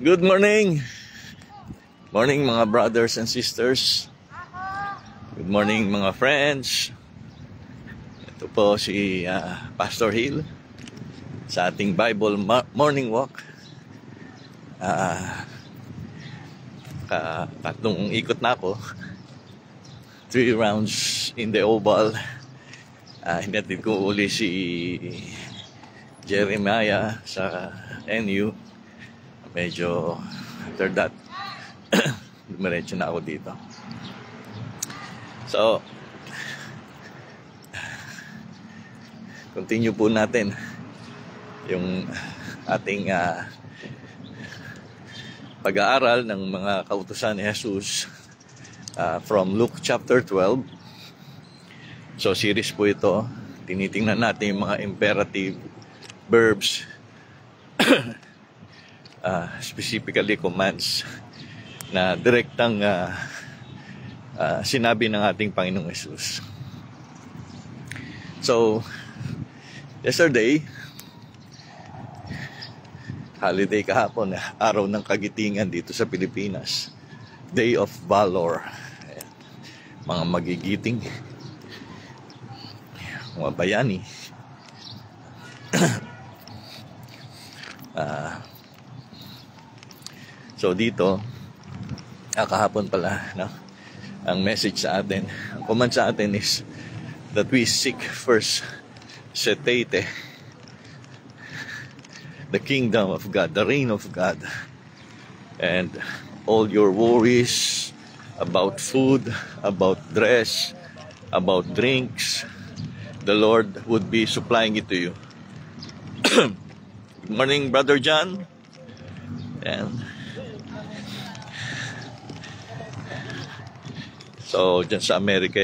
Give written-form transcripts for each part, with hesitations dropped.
Good morning! Morning mga brothers and sisters. Good morning mga friends. Ito po si Pastor Hill sa ating Bible morning walk. Tatlong ikot na ako. 3 rounds in the oval. Hinatid ko uli si Jeremiah sa NU. Medyo after that dumiretso na ako dito. So continue po natin yung ating pag-aaral ng mga kautusan ni Jesus from Luke chapter 12. So series po ito. Tinitingnan natin yung mga imperative verbs, specifically commands na direktang sinabi ng ating Panginoong Jesus. So yesterday, holiday kahapon, araw ng kagitingan dito sa Pilipinas, Day of Valor. Ayan. Mga magigiting, mga bayani. So dito, kahapon pala, no? Ang message sa atin, ang command sa atin is that we seek first setete, the kingdom of God, the reign of God, and all your worries about food, about dress, about drinks, the Lord would be supplying it to you. Good morning, Brother John. And so dyan sa Amerika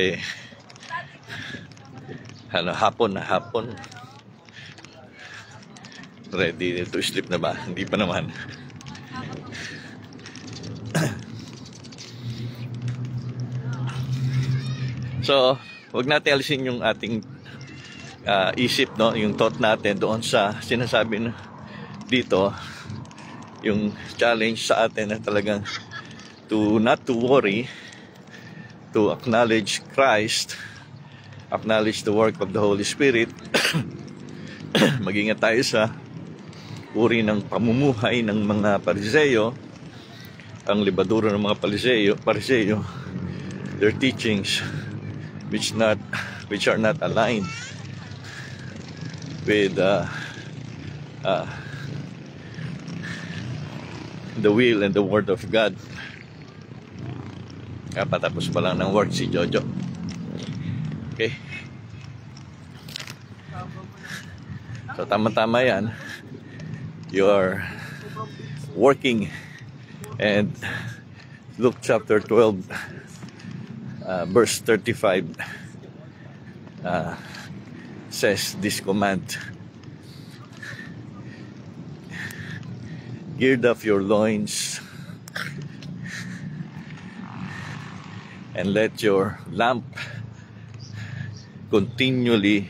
hapon ready to sleep na ba? Hindi pa naman. So wag natin alisin yung ating isip, no? Yung thought natin doon sa sinasabi dito, yung challenge sa atin na talagang not to worry, to acknowledge Christ, acknowledge the work of the Holy Spirit. Mag-ingat tayo sa uri ng pamumuhay ng mga Pariseyo, ang libadura ng mga Pariseyo, their teachings which are not aligned with the will and the word of God. Patapos pa lang ng work si Jojo. Okay. So tama-tama yan. You are working. And Luke chapter 12 verse 35 says this command: gird up your loins and let your lamp continually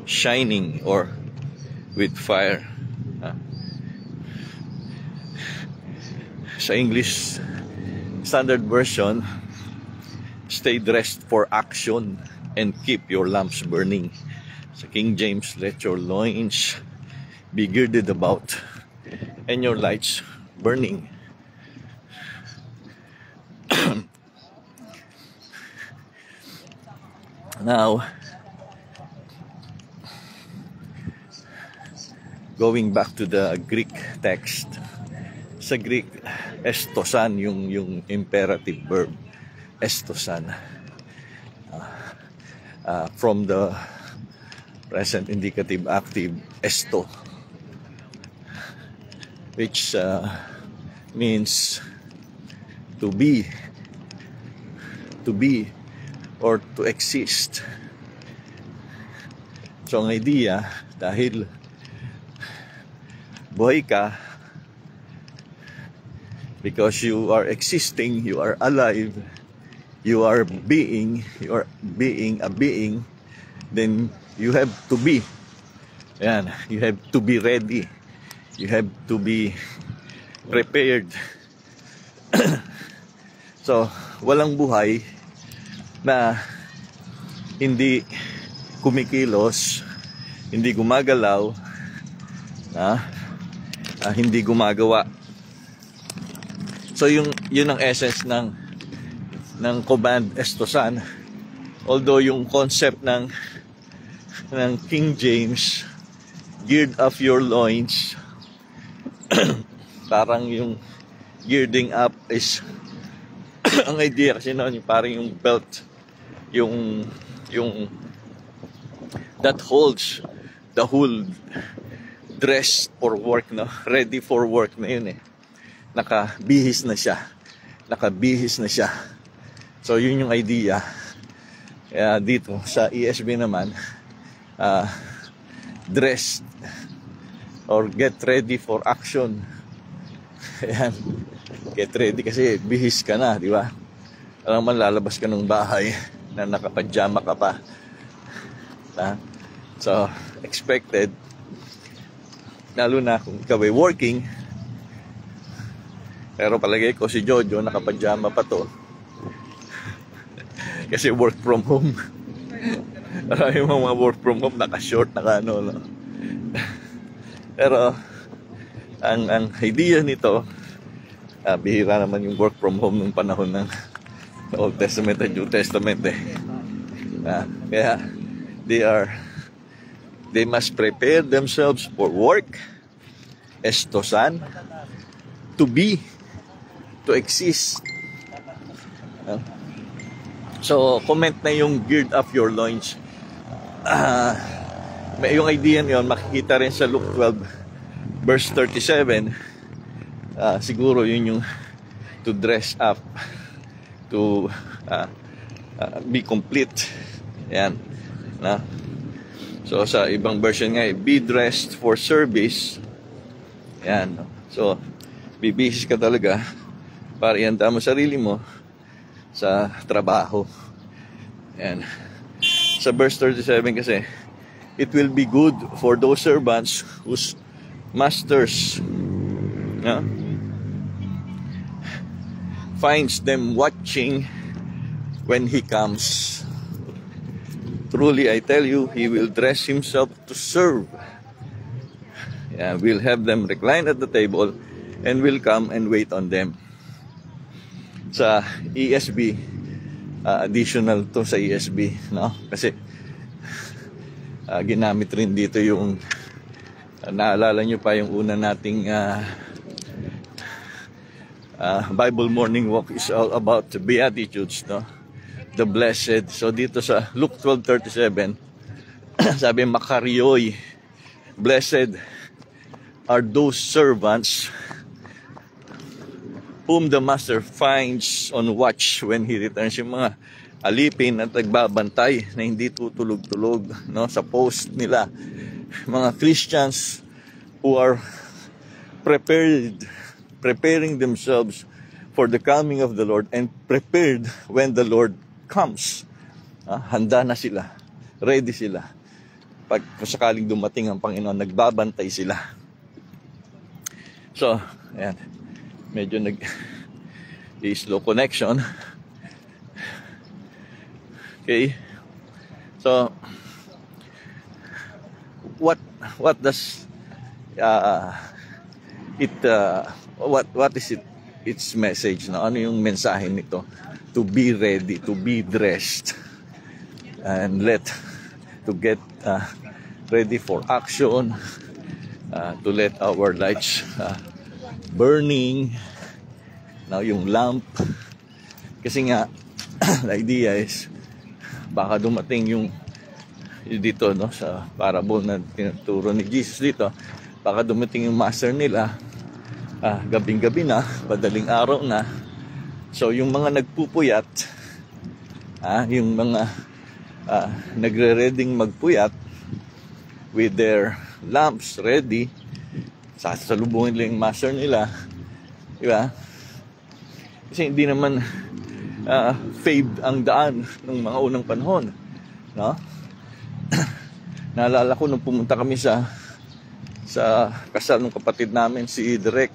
shining, or with fire. Sa English Standard Version, stay dressed for action and keep your lamps burning. Sa King James, let your loins be girded about and your lights burning. Now, going back to the Greek text, sa Greek, estosan yung imperative verb, estosan, from the present indicative active esto, which means to be or to exist. So ang idea, dahil buhay ka, because you are existing, you are alive, you are being a being, then you have to be. Ayan, you have to be ready. You have to be prepared. So, walang buhay na hindi kumikilos, hindi gumagalaw, hindi gumagawa. So yun ang essence ng command estosan. Although yung concept ng King James, gird up your loins, parang yung girding up is ang idea kasi noon yung parang yung belt, yung that holds the whole dress for work, no? Ready for work na yun eh. Nakabihis na siya. So yun yung idea. Kaya dito sa ESV naman, dressed or get ready for action. Ayan, get ready kasi bihis ka na, di ba? Alam mo, lalabas ka ng bahay na nakapajama ka pa. So expected, lalo na kung ikaw ay working. Pero palagay ko si Jojo nakapajama pa to. Kasi work from home. Marami mga work from home, naka-short, naka-ano. No? Pero ang idea nito, bihira naman yung work from home nung panahon ng Old Testament at New Testament eh. Kaya they must prepare themselves for work, estosan, to exist. So, comment na yung gird up your loins. Yung idea nyo, makikita rin sa Luke 12, verse 37. Siguro yun yung to dress up, to be complete. Yan. So, sa ibang version nga, be dressed for service. Yan. So, bibihis ka talaga para ihanda mo sarili mo sa trabaho. And sa verse 37 kasi, it will be good for those servants whose masters finds them watching when he comes. Truly I tell you, he will dress himself to serve. Will have them recline at the table and will come and wait on them. Sa ESV, additional to sa ESV, no? Kasi ginamit rin dito yung naalala nyo pa yung una nating Bible morning walk is all about the Beatitudes, no? The blessed. So dito sa Luke 12:37 sabi, Makarioi, blessed are those servants whom the master finds on watch when he returns. Yung mga alipin at nagbabantay na hindi tutulog-tulog, no, sa post nila. Mga Christians who are preparing themselves for the coming of the Lord and prepared when the Lord comes. Handa na sila, ready sila. Pag sakaling dumating ang Panginoon, nagbabantay sila. So, ayan. Medyo slow connection. Okay. So what does what is its message, no? Ano yung mensahe nito? To be ready, to be dressed, and to get ready for action, to let our lights burning, now yung lamp, kasi nga the idea is baka dumating yung dito, no, sa parable na tinuturo ni Jesus dito, baka dumating yung master nila gabing-gabi na, madaling araw na. So yung mga nagpupuyat, yung mga nagre-reading magpuyat with their lamps ready, sasalubungin nila yung master nila, di ba? Kasi hindi naman paved ang daan ng mga unang panahon, no? Naalala ko nung pumunta kami sa kasal ng kapatid namin, si Derek.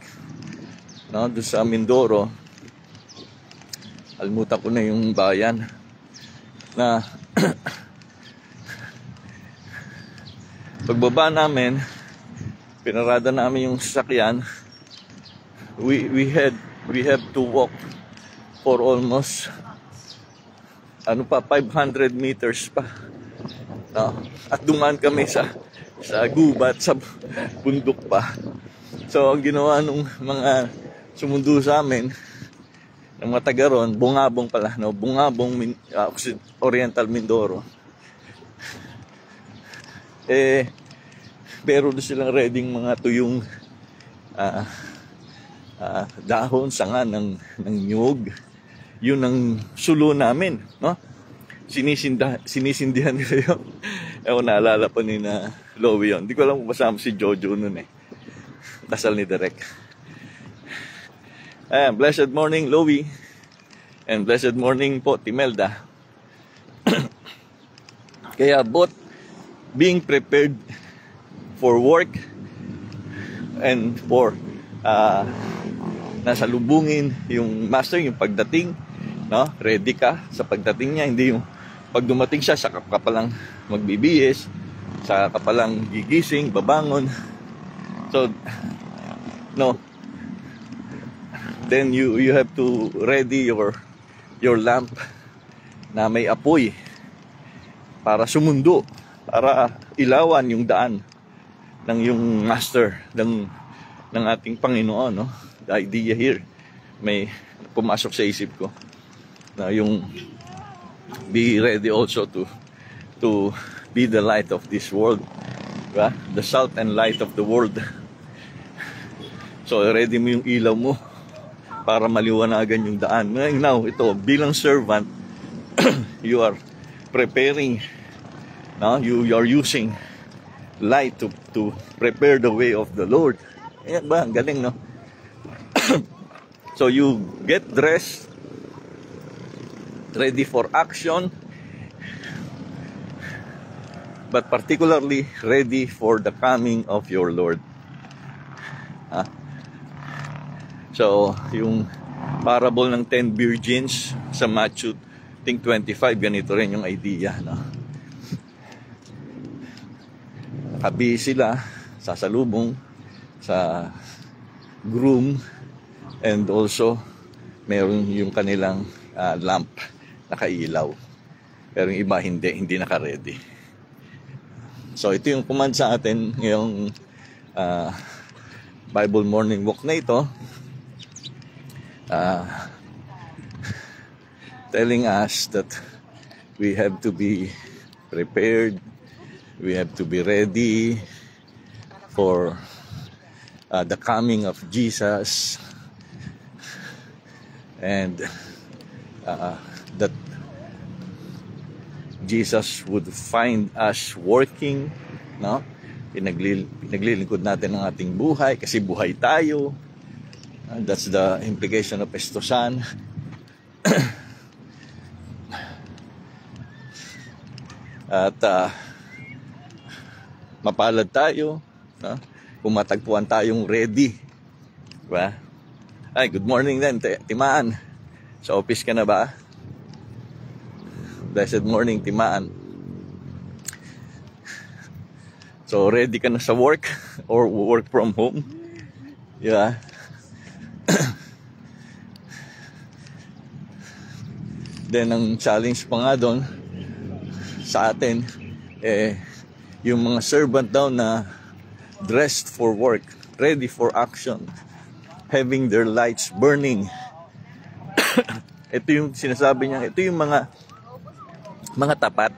no, doon sa Mindoro. Alimutan ko na yung bayan na pagbaba namin, pinarada namin yung sasakyan. We have to walk for almost 500 meters pa, no? At dumaan kami sa gubat, sa bundok pa. So ang ginawa nung mga sumundo sa amin, ng mga taga ron, Bungabong pala, no? Bungabong, Oriental Mindoro. Pero doon silang reading mga tuyong dahon, sanga ng nyug. Yun ang sulo namin, no? Sinisindihan nila yun. Ewan, naalala pa ni na Lowy yun. Hindi ko alam kung kasama si Jojo nun eh. Kasal ni Derek. Blessed morning, Lowy. And blessed morning po, Timelda. Kaya both being prepared for work and for nasa lubungin yung master, yung pagdating, no? Ready ka sa pagdating niya, hindi yung pag dumating siya, saka ka palang magbibihis, saka ka palang gigising, babangon. So, no. Then you have to ready your lamp na may apoy para sumundo, para ilawan yung daan ng yung master ng ating Panginoon, no? The idea here, may pumasok sa isip ko na yung be ready also to be the light of this world, diba? The salt and light of the world. So ready mo yung ilaw mo para maliwanagan yung daan. Now, ito, bilang servant, you are preparing, no? You are using light to prepare the way of the Lord. Ayan ba? Ang galing, no? So you get dressed, ready for action, but particularly ready for the coming of your Lord. So, yung parable ng 10 virgins sa Matthew 25, ganito rin yung idea, no? Nakabi sila, sasalubong sa groom, and also meron yung kanilang lamp nakailaw, pero yung iba hindi naka-ready. So ito yung command sa atin ngayong Bible morning walk na ito, telling us that we have to be prepared, we have to be ready for the coming of Jesus, and that Jesus would find us working, no? Pinaglilingkod natin ang ating buhay kasi buhay tayo. That's the implication of Estosan. At mapalad tayo, no? Kung matagpuan tayong ready, diba? Ay, good morning din, Timaan. Sa office ka na ba? Blessed morning, Timaan. So, ready ka na sa work or work from home? Yeah. Then, ang challenge pa nga doon sa atin, yung mga servant daw na dressed for work, ready for action, having their lights burning. Ito yung sinasabi niya, ito yung mga tapat,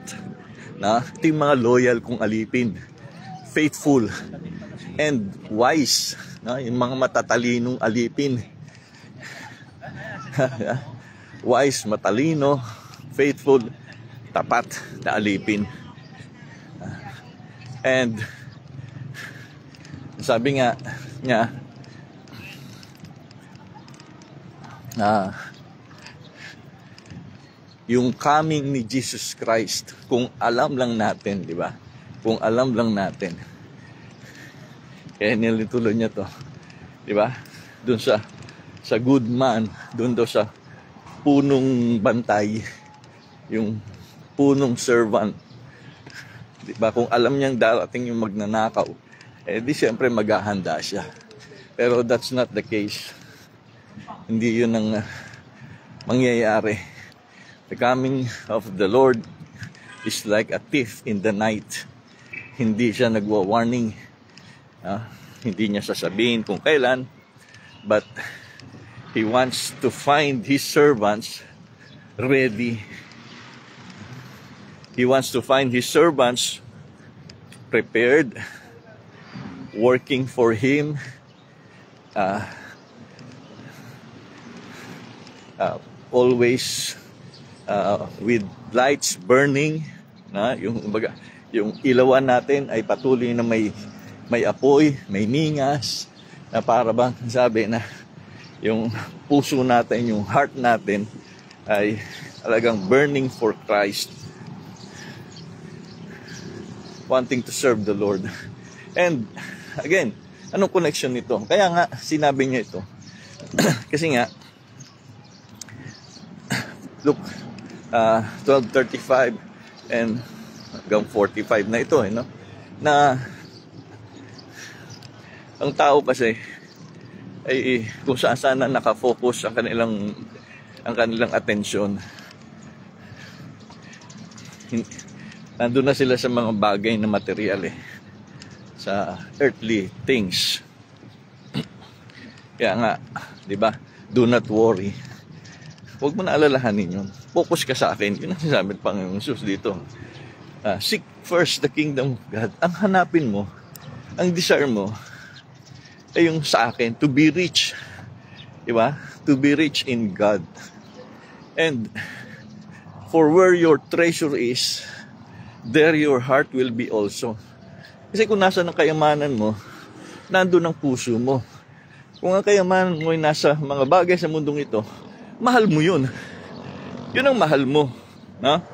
na ito yung mga loyal kong alipin, faithful and wise, na yung mga matatalinong alipin. Wise, matalino, faithful, tapat na alipin. And sabi nga niya, yung coming ni Jesus Christ, kung alam lang natin, di ba? Kung alam lang natin. Kaya nilituloy niya to, di ba? Doon sa sa good man, doon daw sa punong bantay, yung punong servant. Diba? Kung alam niyang darating yung magnanakaw, di siyempre maghahanda siya. Pero that's not the case. Hindi yun ang mangyayari. The coming of the Lord is like a thief in the night. Hindi siya nagwa-warning. Hindi niya sasabihin kung kailan, but He wants to find His servants ready. He wants to find His servants prepared, working for Him, always with lights burning. Yung ilawan natin ay patuloy na may apoy, may ningas, na para bang sabi na yung puso natin, yung heart natin ay talagang burning for Christ, wanting to serve the Lord. And again, anong connection nito? Kaya nga sinabi niya ito. Kasi nga, look, 12:35 and hanggang 45 na ito, no? Na ang tao kasi ay kung saan na nakafocus ang kanilang atensyon. Nandun na sila sa mga bagay na material, sa earthly things. Kaya nga, di ba? Do not worry. Huwag mo na alalahanin yun. Focus ka sa akin. Yun ang sinabi ng Panginoon Jesus dito. Seek first the kingdom of God. Ang hanapin mo, ang desire mo, ay yung sa akin, to be rich. Diba? To be rich in God. And for where your treasure is, there your heart will be also. Kasi kung nasa ng kayamanan mo, nandun ang puso mo. Kung ang kayamanan mo ay nasa mga bagay sa mundong ito, mahal mo yun. Yun ang mahal mo. No?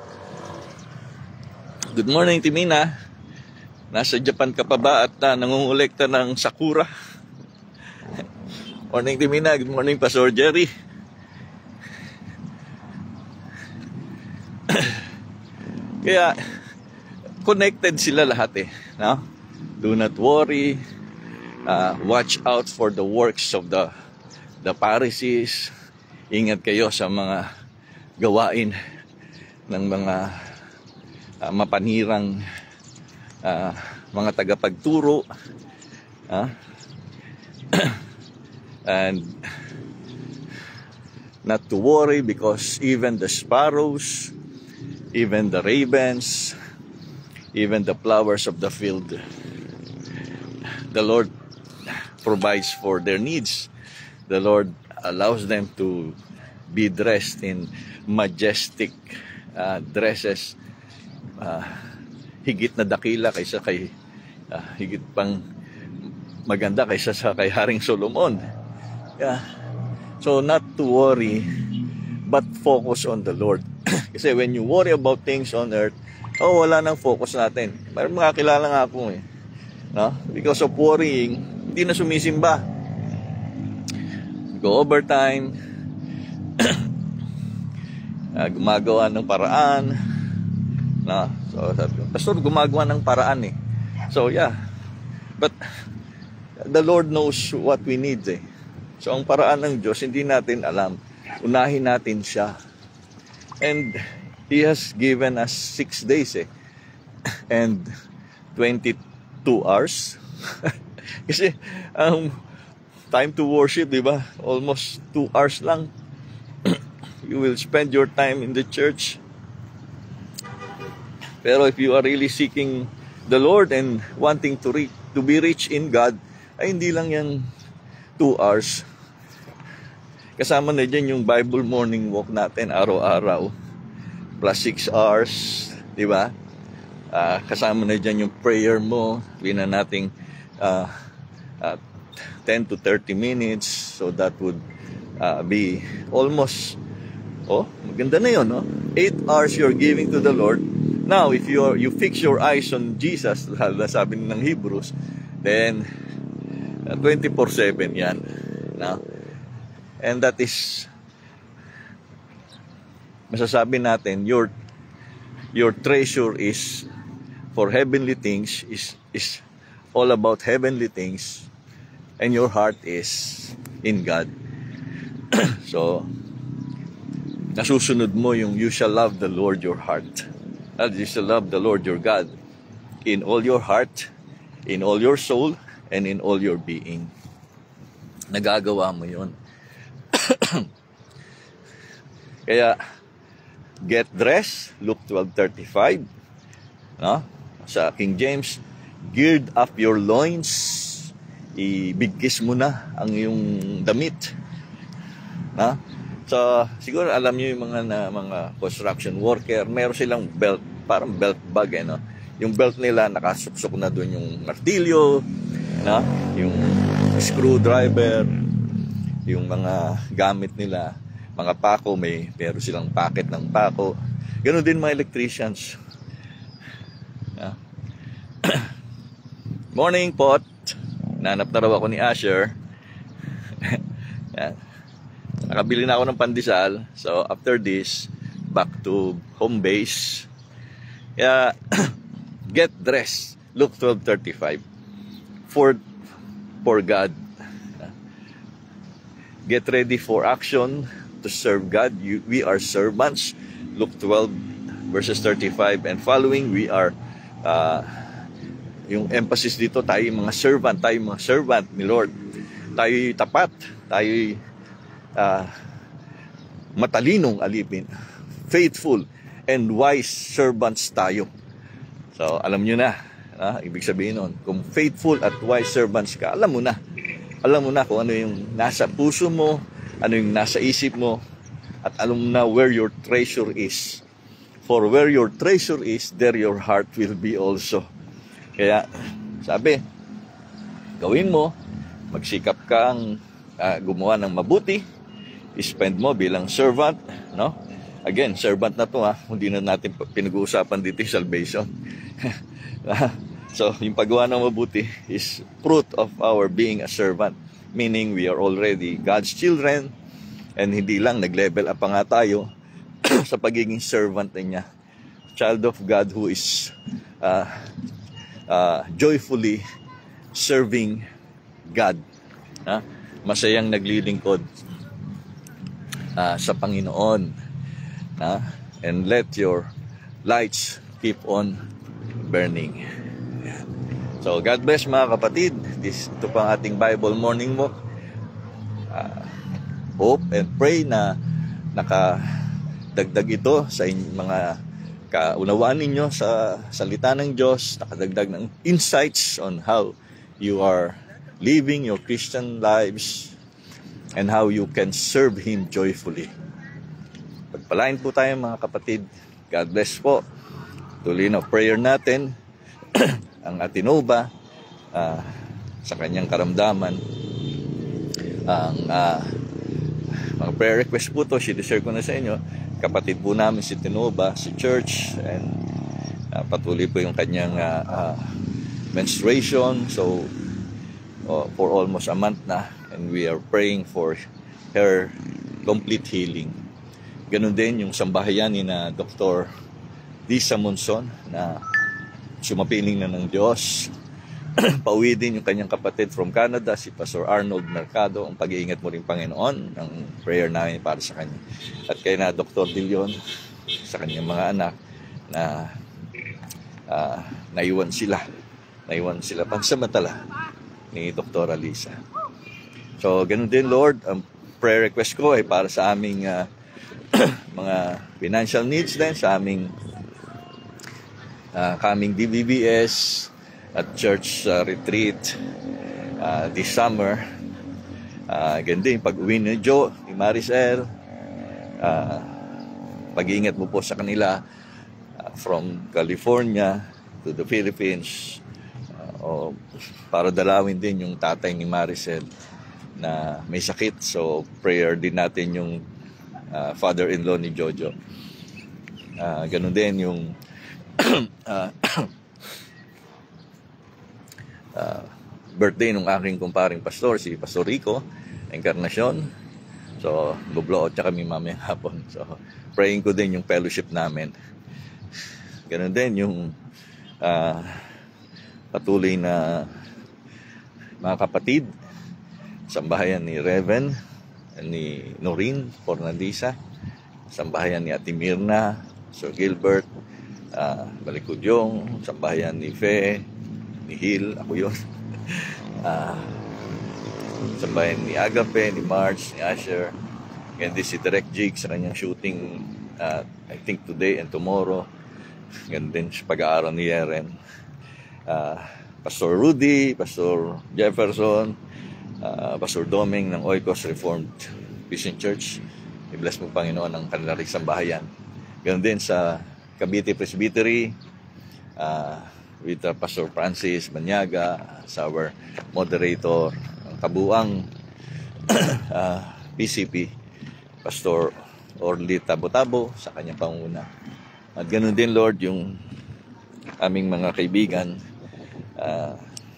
Good morning, Timina. Nasa Japan ka pa ba at nangungulekta ng sakura? Morning, Timina. Good morning, Pastor Jerry. Kaya, connected sila lahat no? Do not worry. Watch out for the works of the Pharisees. Ingat kayo sa mga gawain ng mga mapanirang mga tagapagturo. And not to worry, because even the sparrows, even the ravens, even the flowers of the field, the Lord provides for their needs. The Lord allows them to be dressed in majestic dresses, higit na dakila kaysa kay higit pang maganda kaysa sa kay Haring Solomon. So not to worry, but focus on the Lord. Kasi when you worry about things on earth, wala nang focus natin. Pero makakilala nga ako no? Because of worrying, hindi na sumisimba. Go overtime, gumagawa ng paraan. No? So sabi ko, Pastor, gumagawa ng paraan So yeah, but the Lord knows what we need So ang paraan ng Diyos, hindi natin alam. Unahin natin siya. And He has given us 6 days and 22 hours. Kasi time to worship, di ba? Almost 2 hours lang. You will spend your time in the church. Pero if you are really seeking the Lord and wanting to be rich in God, ay hindi lang yan 2 hours. Kasama na dyan yung Bible morning walk natin araw-araw. Plus 6 hours, di ba? Kasama na dyan yung prayer mo. Sabihin na natin 10 to 30 minutes. So that would be almost, maganda na yun, 8 hours you're giving to the Lord. Now, if you fix your eyes on Jesus, sabi ng Hebrews, then 24/7 yan. No? And that is, masasabi natin, your treasure is for heavenly things, is all about heavenly things, and your heart is in God. So, nasusunod mo yung you shall love the Lord your heart. You shall love the Lord your God in all your heart, in all your soul, and in all your being. Nagagawa mo yun. Kaya, get dressed, Luke 12:35. No? Sa King James, gird up your loins, ibigkis mo na ang iyong damit. No? So, siguro alam niyo yung mga construction worker, meron silang belt, parang belt bag, no? Yung belt nila, nakasuksok na doon yung martilyo, no? Yung screwdriver, yung mga gamit nila, mga pako, meron silang packet ng pako. Ganon din mga electricians. Morning, Pot. Nanap na raw ako ni Asher. Nakabili na ako ng pandesal. So, after this, back to home base. Kaya, get dressed. Luke 12:35. For God. Get ready for action to serve God. We are servants. Luke 12 verses 35 and following, we are yung emphasis dito, tayo mga servant ni Lord. Tayo tapat, tayo matalinong alipin, faithful and wise servants tayo. So, alam nyo na, ibig sabihin nun, kung faithful at wise servants ka, alam mo na kung ano yung nasa puso mo, ano yung nasa isip mo, at alam mo na where your treasure is. For where your treasure is, there your heart will be also. Kaya, sabi, gawin mo, magsikap kang gumawa ng mabuti, spend mo bilang servant, no? Again, servant na to, hindi na natin pinag-uusapan dito yung salvation. So, yung paggawa ng mabuti is fruit of our being a servant, meaning we are already God's children, and hindi lang nag-level up pa nga tayo sa pagiging servant niya. Child of God who is joyfully serving God. Masayang naglilingkod sa Panginoon. And let your lights keep on burning. So, God bless mga kapatid. Ito pa ang ating Bible Morning Walk. Hope and pray na nakadagdag ito sa mga kaunawaan ninyo sa salita ng Diyos, nakadagdag ng insights on how you are living your Christian lives and how you can serve Him joyfully. Pagpalain po tayo mga kapatid. God bless po. Tuloy na prayer natin ang Atinoba sa kanyang karamdaman. Ang mga prayer request po to, sinishare ko na sa inyo. Kapatid po namin si Tinoba, si church, and patuloy po yung kanyang menstruation. So, for almost a month na, and we are praying for her complete healing. Ganun din yung sambahayan ni na Dr. Lisa Monson na sumapiling na ng Diyos. Pauwi din yung kanyang kapatid from Canada, si Pastor Arnold Mercado. Ang pag-iingat mo rin, Panginoon, ang prayer namin para sa kanya. At kay na Dr. Dillon, sa kanyang mga anak, na naiwan sila pansamantala ni Dr. Alisa. So, ganun din, Lord, ang prayer request ko ay para sa aming mga financial needs din, sa aming coming DBBS at church retreat this summer. Ganda yung pag-uwi ni Joe, ni Maricel. Pag-iingat mo po sa kanila from California to the Philippines, para dalawin din yung tatay ni Maricel na may sakit. So prayer din natin yung father-in-law ni Jojo. Ganun din yung birthday ng aking kumparing pastor, si Pastor Rico Encarnacion. So, go-blow out kami mamayang hapon. So, praying ko din yung fellowship namin. Ganun din yung patuloy na mga kapatid, sambahayan ni Reven, ni Noreen Pornadisa, sambahayan ni Ate Mirna, Sir Gilbert, Balikudyong, sambahayan ni Fe, ni Hill, ako yun. Sambahayan ni Agape, ni Marge, ni Asher, and this si Direct Jig sa kanyang shooting, I think today and tomorrow. Ganun din sa pag-aaral ni Yeren. Pastor Rudy, Pastor Jefferson, Pastor Doming ng Oikos Reformed Christian Church. I-bless mo Panginoon ang kanilang sambahayan. Ganun din sa Cavite Presbytery, with Pastor Francis Banyaga, sa our moderator, ang kabuang PCP, Pastor Orly Tabo-Tabo sa kanyang panguna. At ganun din, Lord, yung aming mga kaibigan,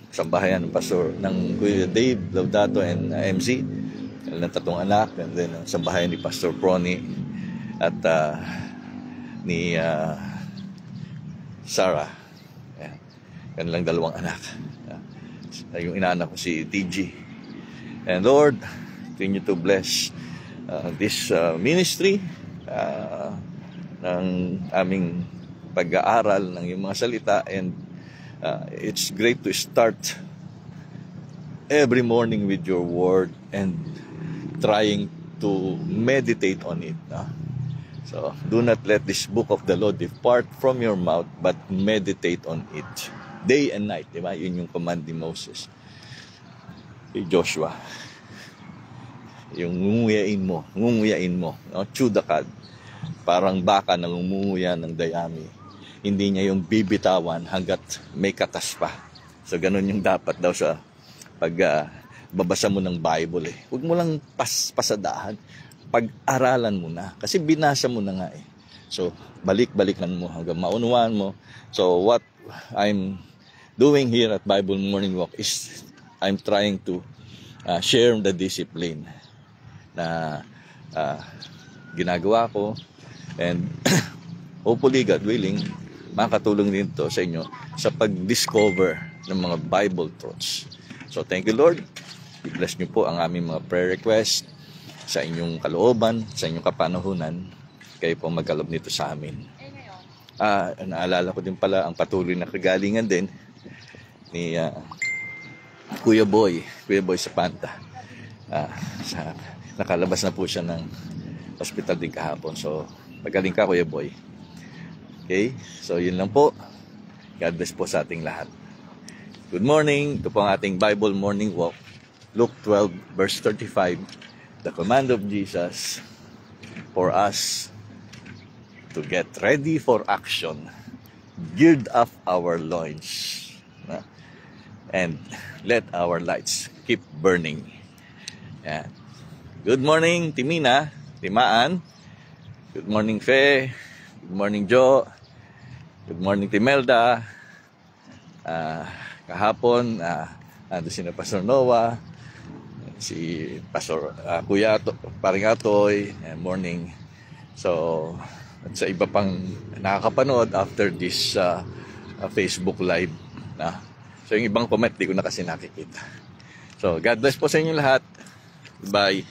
sambahayan ng Pastor ng Kuya Dave Laudato and MC, ng tatong anak, and then sambahayan ni Pastor Prony at ni Sarah, kanilang dalawang anak. Yung inaanak ko si TG. And Lord, continue to bless this ministry ng aming pag-aaral ng iyong mga salita, and it's great to start every morning with your word and trying to meditate on it. So, do not let this book of the law depart from your mouth, but meditate on it day and night. Diba? Yun yung command ni Moses kay Joshua. Yung ngunguyain mo, no? Chudakad, parang baka na ngumunguya ng dayami. Hindi niya yung bibitawan hanggat may katas pa. So, ganun yung dapat daw sa babasa mo ng Bible. Huwag mo lang pasadahan. Pag-aralan mo na. Kasi binasa mo na nga eh. So, balik-balikan mo hanggang maunawaan mo. So, what I'm doing here at Bible Morning Walk is I'm trying to share the discipline na ginagawa ko, and hopefully, God willing, makatulong din to sa inyo sa pag-discover ng mga Bible truths. So, thank you, Lord. I-bless niyo po ang aming mga prayer request sa inyong kalooban, sa inyong kapanahunan. Kayo po magkalob nito sa amin. Naalala ko din pala ang patuloy na kagalingan din ni Kuya Boy sa Panta. Nakalabas na po siya ng hospital din kahapon. So, magaling ka, Kuya Boy. Okay? So, yun lang po. God bless po sa ating lahat. Good morning. Ito po ang ating Bible Morning Walk. Luke 12, verse 35. The command of Jesus for us to get ready for action. Gird up our loins. And let our lights keep burning. Yan. Good morning, Timina, Timaan. Good morning, Fe. Good morning, Jo. Good morning, Timelda. Kahapon, ando si Pastor Noah, si Pastor Kuya Paring Atoy. Morning. So, at sa iba pang nakakapanood after this Facebook Live. So, yung ibang comment, di ko na kasi nakikita. So, God bless po sa inyo lahat. Bye.